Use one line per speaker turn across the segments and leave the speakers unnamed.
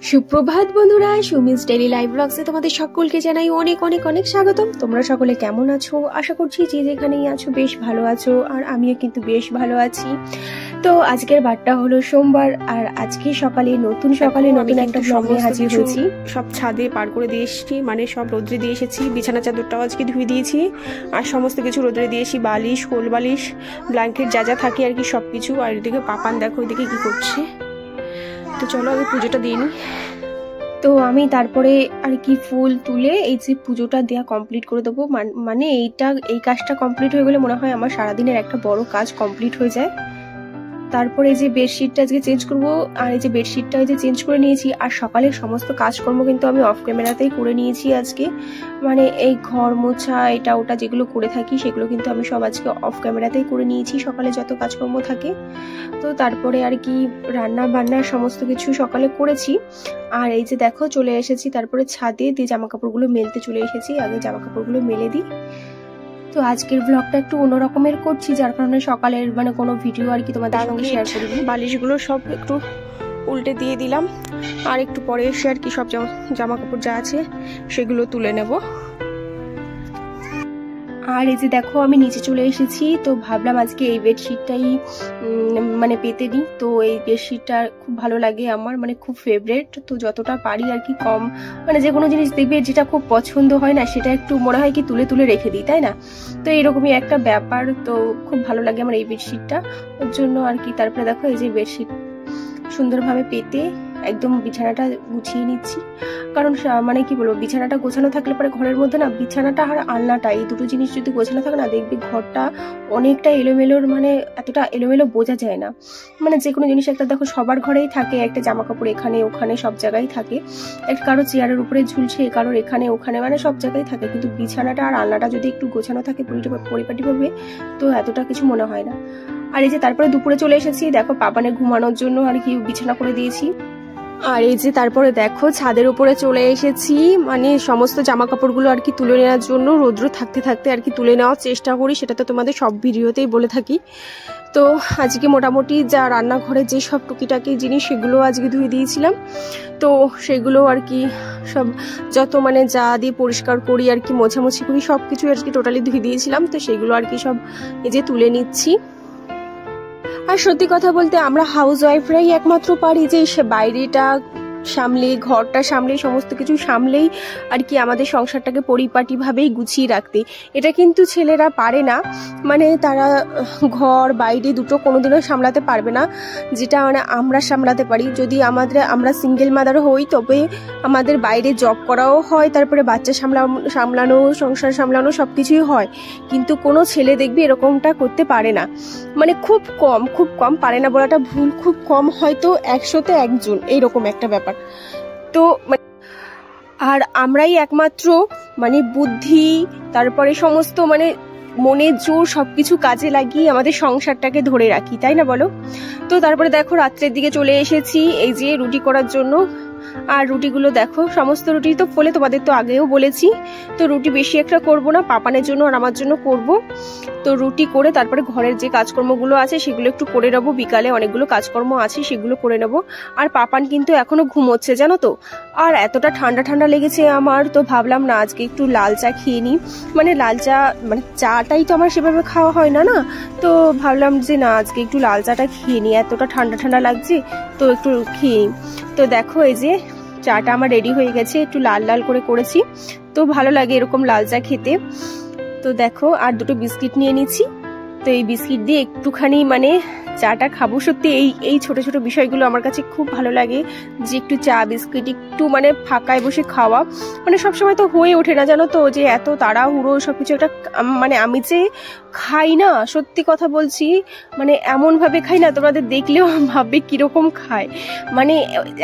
সুপ্রভাত বন্ধুরা, Sumi's daily live ব্লগসে তোমাদের সকলকে জানাই অনেক অনেক অনেক স্বাগতম। তোমরা সকলে কেমন আছো? আশা করছি যে যেখানেই আছো বেশ ভালো আছো, আর আমিও কিন্তু বেশ ভালো আছি। তো আজকের বারটা হলো সোমবার, আর আজকে সকালে নতুন একটা ব্লগ নিয়ে হাজির হয়েছি।
সব ছাদে পার করে দিয়ে এসেছি, মানে সব রোদ্রে দিয়ে এসেছি। বিছানা চাদরটাও আজকে ধুয়ে দিয়েছি, আর সমস্ত কিছু রোদ্রে দিয়েছি, বালিশ, কোল বালিশ, ব্ল্যাঙ্কেট যা যা থাকে আর কি সব কিছু। আর এদিকে পাপান দেখো ওইদিকে কি করছে। তো চলো আগে পুজোটা দিয়ে নিই।
তো আমি তারপরে আর কি ফুল তুলে এই যে পুজোটা দেওয়া কমপ্লিট করে দেবো। মানে এই কাজটা কমপ্লিট হয়ে গেলে মনে হয় আমার সারাদিনের একটা বড় কাজ কমপ্লিট হয়ে যায়। তারপরে এই যে বেডশিটটা আজকে চেঞ্জ করব, আর এই যে বেডশিটটা এই যে চেঞ্জ করে নিয়েছি। আর সকালের সমস্ত কাজকর্ম কিন্তু আমি অফ ক্যামেরাতেই করে নিয়েছি আজকে। মানে এই ঘর মোছা এটা ওটা যেগুলো করে থাকি সেগুলো কিন্তু আমি সব আজকে অফ ক্যামেরাতেই করে নিয়েছি, সকালে যত কাজকর্ম থাকে। তো তারপরে আর কি রান্না বান্না সমস্ত কিছু সকালে করেছি। আর এই যে দেখো চলে এসেছি তারপরে ছাদে দিয়ে জামা কাপড়গুলো মেলতে চলে এসেছি। আগে জামা কাপড়গুলো মেলে দিই। তো আজকের ব্লগটা একটু অন্যরকমের করছি, যার কারণে সকালের মানে কোনো ভিডিও আর কি তোমাদের সঙ্গে শেয়ার করিনি।
বালিশগুলো সব একটু উল্টে দিয়ে দিলাম, আর একটু পরে এসে আর কি সব জামা কাপড় যা আছে সেগুলো তুলে নেব।
আর এই যে দেখো আমি নিচে চলে এসেছি। তো ভাবলাম আজকে এই বেডশিটটাই মানে পেতে দিই। তো এই বেডশিটটা খুব ভালো লাগে আমার, মানে খুব ফেভারেট। তো যতটা পারি আর কি কম, মানে যে কোনো জিনিস দেখবে যেটা খুব পছন্দ হয় না সেটা একটু মনে হয় কি তুলে তুলে রেখে দিই, তাই না? তো এরকমই একটা ব্যাপার। তো খুব ভালো লাগে আমার এই বেডশিটটা, ওর জন্য আর কি। তারপরে দেখো এই যে বেডশিট সুন্দরভাবে পেতে একদম বিছানাটা গুছিয়ে নিচ্ছি। কারণ মানে কি বলবো, বিছানাটা গোছানো থাকলে পরে ঘরের মধ্যে না, বিছানাটা আর আলনাটা এই দুটো জিনিস যদি গোছানো থাকে না, দেখবি ঘরটা অনেকটা এলোমেলোর, মানে এতটা এলোমেলো বোঝা যায় না। মানে যে কোনো জিনিস একটা দেখো সবার ঘরেই থাকে, একটা জামা কাপড় এখানে ওখানে সব জায়গায় থাকে, একটা কারো চেয়ারের উপরে ঝুলছে, কারোর এখানে ওখানে, মানে সব জায়গায় থাকে। কিন্তু বিছানাটা আর আলনাটা যদি একটু গোছানো থাকে পরিপাটিভাবে, তো এতটা কিছু মনে হয় না। আর এই যে তারপরে দুপুরে চলে এসেছি, দেখো পাপানের ঘুমানোর জন্য আর কি বিছানা করে দিয়েছি। আর এই যে তারপরে দেখো ছাদের উপরে চলে এসেছি, মানে সমস্ত জামা কাপড়গুলো আর কি তুলে নেওয়ার জন্য। রৌদ্র থাকতে থাকতে আর কি তুলে নেওয়ার চেষ্টা করি, সেটা তো তোমাদের সব ভিডিওতেই বলে থাকি। তো আজকে মোটামুটি যা রান্নাঘরে যে সব টুকিটাকি জিনিস সেগুলো আজকে ধুয়ে দিয়েছিলাম। তো সেগুলো আর কি সব যত মানে যা দিয়ে পরিষ্কার করি আর কি, মোছামুছি করি, সব কিছু আর কি টোটালি ধুয়ে দিয়েছিলাম। তো সেগুলো আর কি সব এই যে তুলে নিচ্ছি। আর সত্যি কথা বলতে আমরা হাউস ওয়াইফরাই একমাত্র পারি যে সে বাইরেটা সামলে, ঘরটা সামলে, সমস্ত কিছু সামলেই আর কি আমাদের সংসারটাকে পরিপাটিভাবেই গুছিয়ে রাখতে। এটা কিন্তু ছেলেরা পারে না, মানে তারা ঘর বাইরে দুটো কোনোদিনও সামলাতে পারবে না, যেটা মানে আমরা সামলাতে পারি। যদি আমরা সিঙ্গেল মাদার হই তবে আমাদের বাইরে জব করাও হয়, তারপরে বাচ্চা সামলানো, সংসার সামলানো সব কিছুই হয়। কিন্তু কোনো ছেলে দেখবি এরকমটা করতে পারে না, মানে খুব কম পারে না বলাটা ভুল, খুব কম, হয়তো 100-তে 1 জন এইরকম একটা ব্যাপার। তো আর আমরাই একমাত্র মানে বুদ্ধি, তারপরে সমস্ত মানে মনের জোর সবকিছু কাজে লাগিয়ে আমাদের সংসারটাকে ধরে রাখি, তাই না বলো? তো তারপরে দেখো রাত্রের দিকে চলে এসেছি এই যে রুটি করার জন্য। আর রুটিগুলো দেখো, সমস্ত রুটি তো ফোলে, তোমাদের তো আগেও বলেছি। তো রুটি বেশি একটা করব না, পাপানের জন্য আর আমার জন্য করব। তো রুটি করে তারপরে ঘরের যে কাজকর্মগুলো আছে সেগুলো একটু করে নেবো। বিকালে অনেকগুলো কাজকর্ম আছে সেগুলো করে নেবো। আর পাপান কিন্তু এখনো ঘুমোচ্ছে জানো তো। আর এতটা ঠান্ডা লেগেছে আমার, তো ভাবলাম না আজকে একটু লাল চা খেয়ে নিই। মানে লাল চা, মানে চাটাই তো আমার সেভাবে খাওয়া হয় না, তো ভাবলাম যে না আজকে একটু লাল চাটা খেয়ে নিই, এতটা ঠান্ডা লাগছে তো একটু খেয়ে নিই। তো দেখো এই যে চাটা আমার রেডি হয়ে গেছে, একটু লাল লাল করে করেছি, তো ভালো লাগে এরকম লাল চা খেতে। তো দেখো আর দুটো বিস্কিট নিয়ে নিচ্ছি। তো এই বিস্কিট দিয়ে একটুখানি মানে চাটা খাবো। সত্যি এই ছোট ছোট বিষয়গুলো আমার কাছে খুব ভালো লাগে, যে একটু চা বিস্কিট একটু মানে ফাঁকায় বসে খাওয়া, মানে সবসময় তো হয়ে ওঠে না জানো তো, যে এত তাড়াহুড়ো সবকিছু একটা। মানে আমি যে খাই না, সত্যি কথা বলছি, মানে এমন ভাবে খাই না তোমাদের দেখলেও ভাববে কিরকম খায়। মানে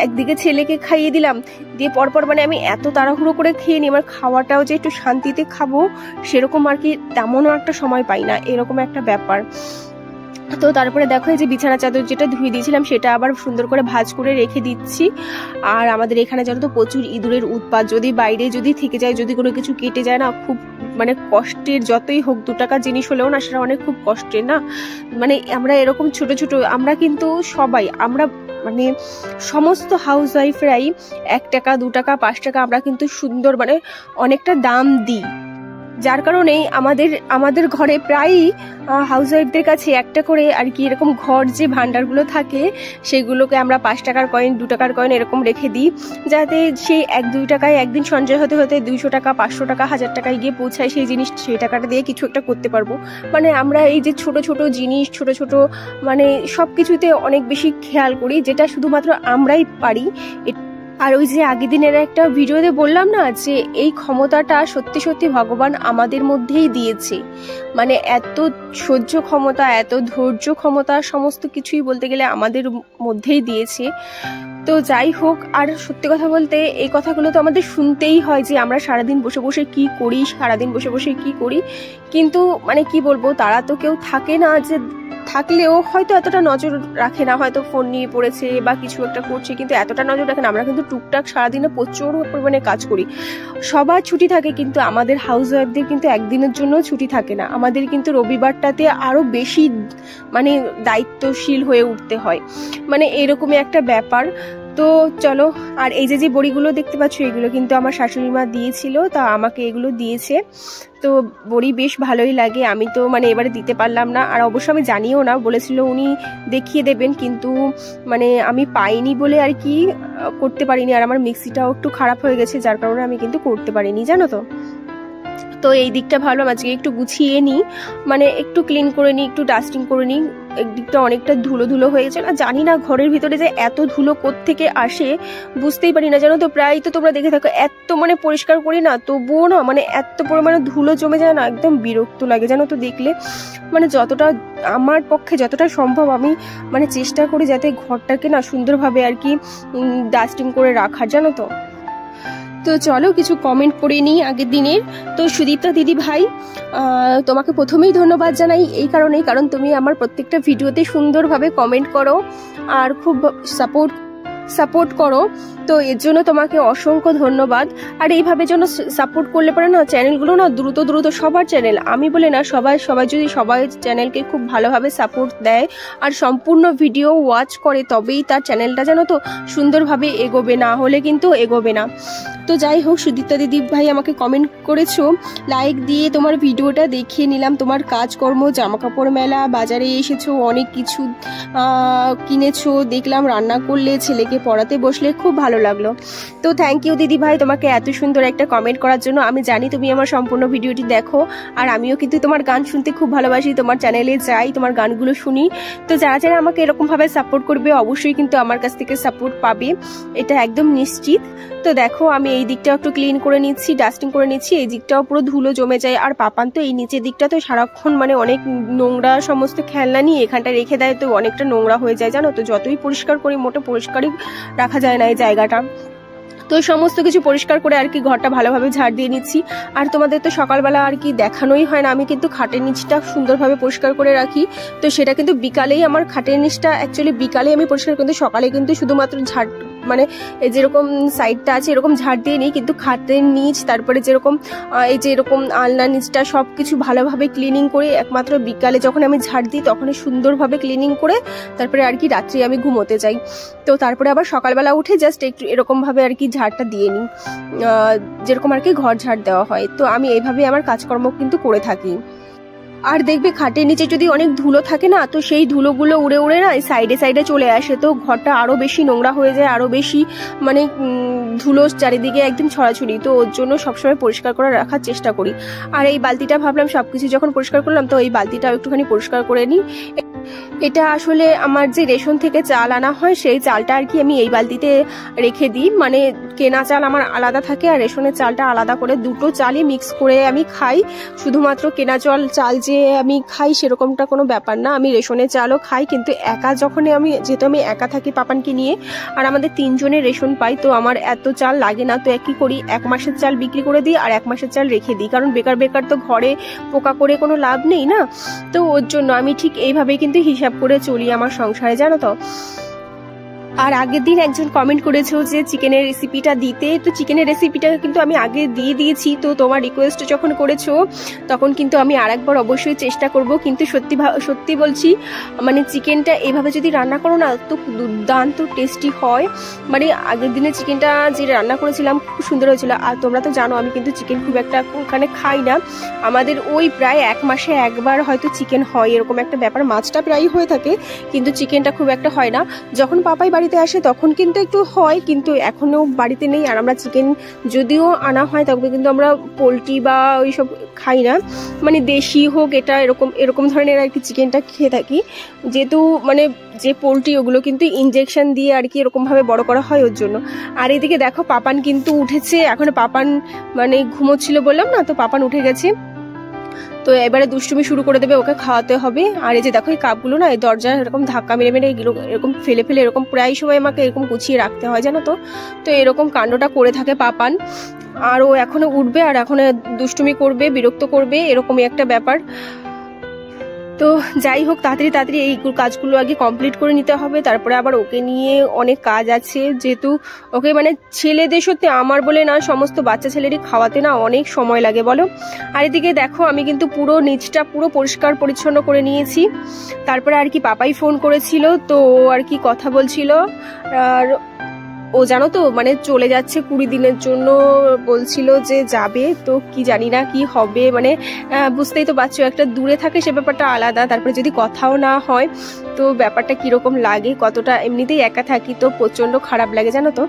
একদিকে ছেলেকে খাইয়ে দিলাম, দিয়ে পরপর মানে আমি এত তাড়াহুড়ো করে খেয়ে নিই, আমার খাওয়াটাও যে একটু শান্তিতে খাবো সেরকম আর কি তেমনও একটা সময় পাই না, এরকম একটা ব্যাপার। তো তারপরে দেখো এই যে বিছানা চাদর যেটা ধুয়ে দিয়েছিলাম সেটা আবার সুন্দর করে ভাঁজ করে রেখে দিচ্ছি। আর আমাদের এখানে জানো তো প্রচুর ইঁদুরের উৎপাত, যদি বাইরে যদি থেকে যায়, যদি কোনো কিছু কেটে যায় না, খুব
মানে কষ্টের, যতই হোক 2 টাকা জিনিস হলেও না সেটা অনেক খুব কষ্টের না। মানে আমরা এরকম ছোট ছোট, আমরা কিন্তু সবাই, আমরা মানে সমস্ত হাউস ওয়াইফরাই 1 টাকা 2 টাকা 5 টাকা আমরা কিন্তু সুন্দর মানে অনেকটা দাম দিই, যার কারণে আমাদের ঘরে প্রায়ই হাউস ওয়াইফদের কাছে একটা করে আর কি এরকম ঘর যে ভান্ডারগুলো থাকে সেগুলোকে আমরা 5 টাকার কয়েন 2 টাকার কয়েন এরকম রেখে দিই, যাতে সেই 1-2 টাকায় একদিন সঞ্চয় হতে হতে 200 টাকা 500 টাকা 1000 টাকায় গিয়ে পৌঁছায় সেই জিনিস, সেই টাকাটা দিয়ে কিছু একটা করতে পারবো। মানে আমরা এই যে ছোট ছোট জিনিস, ছোট ছোট মানে সব কিছুতে অনেক বেশি খেয়াল করি, যেটা শুধুমাত্র আমরাই পারি। আর ওই যে আগের দিনের একটা ভিডিওতে বললাম না যে এই ক্ষমতাটা সত্যি সত্যি ভগবান আমাদের মধ্যেই দিয়েছে, মানে এত সহ্য ক্ষমতা, এত ধৈর্য ক্ষমতা, সমস্ত কিছুই বলতে গেলে আমাদের মধ্যেই দিয়েছে। তো যাই হোক, আর সত্যি কথা বলতে এই কথাগুলো তো আমাদের শুনতেই হয় যে আমরা সারাদিন বসে বসে কি করি, সারাদিন বসে বসে কি করি, কিন্তু মানে কি বলবো, তারা তো কেউ থাকে না, যে থাকলেও হয়তো এতটা নজর রাখে না, হয়তো ফোন নিয়ে পড়েছে বা কিছু একটা করছে, কিন্তু এতটা নজর রাখে না। আমরা কিন্তু টুকটাক সারাদিনে প্রচুর পরিমাণে কাজ করি, সবার ছুটি থাকে, কিন্তু আমাদের হাউস ওয়াইফদের কিন্তু একদিনের জন্য ছুটি থাকে না। আমাদের কিন্তু রবিবারটাতে আরো বেশি মানে দায়িত্বশীল হয়ে উঠতে হয়, মানে এরকমই একটা ব্যাপার। তো চলো, আর এই যে বড়িগুলো দেখতে পাচ্ছ, এগুলো কিন্তু আমার শাশুড়ি মা দিয়েছিল, তা আমাকে এগুলো দিয়েছে। তো বড়ি বেশ ভালোই লাগে, আমি তো মানে এবারে দিতে পারলাম না, আর অবশ্য আমি জানিও না, বলেছিল উনি দেখিয়ে দেবেন, কিন্তু মানে আমি পাইনি বলে আর কি করতে পারিনি। আর আমার মিক্সিটাও একটু খারাপ হয়ে গেছে, যার কারণে আমি কিন্তু করতে পারিনি, জানো তো। তো এই দিকটা ভাবলাম আজকে একটু গুছিয়ে নিই, মানে একটু ক্লিন করে নিই, একটু ডাস্টিং করে নিই। একদিকটা অনেকটা ধুলো ধুলো হয়ে গেছে, আর জানি না ঘরের ভিতরে যে এত ধুলো কোত্থেকে আসে বুঝতেই পারি না, জানো তো। প্রায় তো তোমরা দেখে থাকো, এত মানে পরিষ্কার করি না তবুও না মানে এত পরিমাণে ধুলো জমে যায় না, একদম বিরক্ত লাগে, জানো তো দেখলে। মানে যতটা আমার পক্ষে যতটা সম্ভব আমি মানে চেষ্টা করি যাতে ঘরটাকে না সুন্দরভাবে আর কি ডাস্টিং করে রাখার, জানো তো। তো চলো কিছু কমেন্ট করে নিই আগের দিনের। তো সুদীপ্তা দিদি ভাই, তোমাকে প্রথমেই ধন্যবাদ জানাই এই কারণেই, কারণ তুমি আমার প্রত্যেকটা ভিডিওতে সুন্দরভাবে কমেন্ট করো আর খুব সাপোর্ট করো, তো এর জন্য তোমাকে অসংখ্য ধন্যবাদ। আর এইভাবে যেন সাপোর্ট করলে পরে না চ্যানেলগুলো না দ্রুত সবার চ্যানেল, আমি বলে না, সবাই যদি সবাই চ্যানেলকে খুব ভালোভাবে সাপোর্ট দেয় আর সম্পূর্ণ ভিডিও ওয়াচ করে, তবেই তার চ্যানেলটা যেন তো সুন্দরভাবে এগোবে, না হলে কিন্তু এগোবে না। তো যাই হোক, সুদীপ্তা দিদি ভাই আমাকে কমেন্ট করেছো, লাইক দিয়ে তোমার ভিডিওটা দেখিয়ে নিলাম, তোমার কাজকর্ম, জামাকাপড় মেলা, বাজারে এসেছো, অনেক কিছু কিনেছো দেখলাম, রান্না করলে, ছেলেকে পড়াতে বসলে, খুব ভালো লাগলো। তো থ্যাংক ইউ দিদি ভাই তোমাকে এত সুন্দর একটা কমেন্ট করার জন্য। আমি জানি তুমি আমার সম্পূর্ণ ভিডিওটি দেখো, আর আমিও কিন্তু তোমার গান শুনতে খুব ভালোবাসি, তোমার চ্যানেলে যাই, তোমার গানগুলো শুনি। তো যারা আমাকে এরকমভাবে সাপোর্ট করবে অবশ্যই কিন্তু আমার কাছ থেকে সাপোর্ট পাবে, এটা একদম নিশ্চিত। তো দেখো আমি এই দিকটা একটু ক্লিন করে নিচ্ছি, ডাস্টিং করে নিচ্ছি, এই দিকটাও পুরো ধুলো জমে যায়। আর পাপান তো এই নিচের দিকটা তো সারাক্ষণ মানে অনেক নোংরা, সমস্ত খেলনা নিয়ে এখানটা রেখে দেয়, তো অনেকটা নোংরা হয়ে যায়, জানো তো। যতই পরিষ্কার করি মোটে পরিষ্কারই রাখা যায় না এই জায়গাটা। তো সমস্ত কিছু পরিষ্কার করে আর কি ঘরটা ভালোভাবে ঝাড় দিয়ে নিচ্ছি। আর তোমাদের তো সকালবেলা আর কি দেখানোই হয় না, আমি কিন্তু খাটের নিচটা সুন্দরভাবে পরিষ্কার করে রাখি। তো সেটা কিন্তু বিকালেই, আমার খাটের নিচটা অ্যাকচুয়ালি বিকালে আমি পরিষ্কার, কিন্তু সকালে কিন্তু শুধুমাত্র ঝাড় মানে যেরকম সাইডটা আছে এরকম ঝাড় দিয়ে নিই, কিন্তু খাটের নিচ, তারপরে যেরকম এই যে এরকম আলনার নিচটা সব কিছু ভালোভাবে ক্লিনিং করে একমাত্র বিকালে যখন আমি ঝাড় দিই তখনই সুন্দরভাবে ক্লিনিং করে তারপরে আর কি রাত্রি আমি ঘুমোতে যাই। তো তারপরে আবার সকালবেলা উঠে জাস্ট একটু এরকমভাবে আর কি ঝাড়টা দিয়ে নিই, যেরকম আর কি ঘর ঝাড় দেওয়া হয়। তো আমি এইভাবে আমার কাজকর্ম কিন্তু করে থাকি। আর দেখবে খাটের নিচে যদি অনেক ধুলো থাকে না, তো সেই ধুলোগুলো উড়ে উড়ে না সাইডে চলে আসে, তো ঘরটা আরো বেশি নোংরা হয়ে যায়, আরো বেশি মানে ধুলো চারিদিকে একদম ছড়াছড়ি। তো ওর জন্য সবসময় পরিষ্কার করে রাখার চেষ্টা করি। আর এই বালতিটা ভাবলাম সবকিছু যখন পরিষ্কার করলাম, তো এই বালতিটাও একটুখানি পরিষ্কার করে নিই। এটা আসলে আমার যে রেশন থেকে চাল আনা হয় সেই চালটা আর কি আমি এই বালতিতে রেখে দিই, মানে কেনা চাল আমার আলাদা থাকে আর রেশনের চালটা আলাদা করে, দুটো চালই মিক্স করে আমি খাই। শুধুমাত্র কেনা চাল যে আমি খাই সেরকমটা কোনো ব্যাপার না, আমি রেশনের চালও খাই। কিন্তু একা যখন যেহেতু আমি একা থাকি পাপানকে নিয়ে, আর আমাদের 3 জনের রেশন পাই, তো আমার এত চাল লাগে না। তো কি করি, 1 মাসের চাল বিক্রি করে দিই আর 1 মাসের চাল রেখে দিই, কারণ বেকার তো ঘরে পোকা করে কোনো লাভ নেই না। তো ওর জন্য আমি ঠিক এইভাবে কিন্তু হিসাব করে চলি আমার সংসারে, জানো তো।
আর আগের দিন একজন কমেন্ট করেছো যে চিকেনের রেসিপিটা দিতে, তো চিকেনের রেসিপিটা কিন্তু আমি আগে দিয়ে দিয়েছি। তো তোমার রিকোয়েস্ট যখন করেছো তখন কিন্তু আমি আরেকবার অবশ্যই চেষ্টা করব। কিন্তু সত্যি বলছি, মানে চিকেনটা এভাবে যদি রান্না করো না তো দুর্দান্ত টেস্টি হয়। মানে আগের দিনে চিকেনটা যে রান্না করেছিলাম খুব সুন্দর হয়েছিল। আর তোমরা তো জানো আমি কিন্তু চিকেন খুব একটা ওখানে খাই না, আমাদের ওই প্রায় 1 মাসে একবার হয়তো চিকেন হয়, এরকম একটা ব্যাপার। মাছটা প্রায়ই হয়ে থাকে কিন্তু চিকেনটা খুব একটা হয় না। যখন পাপাই বাড়িতে আসে তখন কিন্তু একটু হয়, কিন্তু এখনও বাড়িতে নেই। আর আমরা চিকেন যদিও আনা হয় তবে কিন্তু আমরা পোলট্রি বা ওইসব খাই না, মানে দেশি হোক এটা এরকম ধরনের আর কি চিকেনটা খেয়ে থাকি। যেহেতু মানে যে পোলট্রি ওগুলো কিন্তু ইনজেকশন দিয়ে আর কি এরকমভাবে বড় করা হয় ওর জন্য। আর এদিকে দেখো পাপান কিন্তু উঠেছে, এখন পাপান মানে ঘুমোচ্ছিল বললাম না, তো পাপান উঠে গেছে। তো এবারে দুষ্টুমি শুরু করে দেবে, ওকে খাওয়াতে হবে। আর এই যে দেখো এই কাপগুলো না এই দরজা এরকম ধাক্কা মেরে এগুলো এরকম ফেলে এরকম প্রায় সময় আমাকে এরকম গুছিয়ে রাখতে হয় জানো তো। তো এরকম কাণ্ডটা করে থাকে পাপান। আর ও এখনো উঠবে আর এখনো দুষ্টুমি করবে, বিরক্ত করবে, এরকমই একটা ব্যাপার। তো যাই হোক তাড়াতাড়ি এই কাজগুলো আগে কমপ্লিট করে নিতে হবে, তারপরে আবার ওকে নিয়ে অনেক কাজ আছে। যেহেতু ওকে মানে ছেলেদের সত্যি আমার বলে না, সমস্ত বাচ্চা ছেলেরই খাওয়াতে না অনেক সময় লাগে বলো। আর এদিকে দেখো আমি কিন্তু পুরো নিচটা পুরো পরিষ্কার পরিচ্ছন্ন করে নিয়েছি। তারপরে আর কি পাপাই ফোন করেছিল, তো আর কি কথা বলছিল। আর ও জানো তো মানে চলে যাচ্ছে 20 দিনের জন্য বলছিল যে যাবে, তো কি জানি না কি হবে। মানে বুঝতেই তো পারছো একটা দূরে থাকে সে ব্যাপারটা আলাদা, তারপরে যদি কথাও না হয় তো ব্যাপারটা কিরকম লাগে, কতটা এমনিতেই একা থাকি তো প্রচন্ড খারাপ লাগে জানো তো।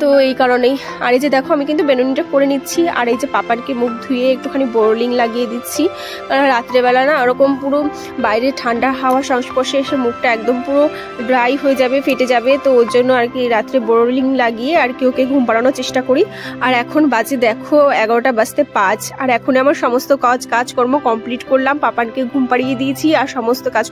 তো এই কারণেই। আর এই যে দেখো আমি কিন্তু বেনুনিটা করে নিচ্ছি। আর এই যে পাপানকে মুখ ধুয়ে একটুখানি বোরলিং লাগিয়ে দিচ্ছি, কারণ রাত্রেবেলা না ওরকম পুরো বাইরে ঠান্ডা হাওয়া সংস্পর্শে এসে মুখটা একদম পুরো ড্রাই হয়ে যাবে, ফেটে যাবে। তো ওর জন্য আর কি রাত্রে বোরলিং লাগিয়ে আর কি ওকে ঘুম পাড়ানোর চেষ্টা করি। আর এখন বাজে দেখো 11:05, আর এখন আমার সমস্ত কাজকর্ম কমপ্লিট করলাম, পাপানকে ঘুম পাড়িয়ে দিয়েছি আর সমস্ত কাজ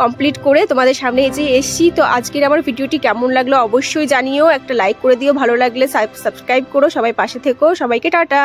কমপ্লিট করে তোমাদের সামনে এই যে এসছি। তো আজকের আমার ভিডিওটি কেমন লাগলো অবশ্যই জানিও, একটা লাইক করে দিও, ভালো লাগলে সাবস্ক্রাইব করো, সবাই পাশে থেকো, সবাইকে টাটা।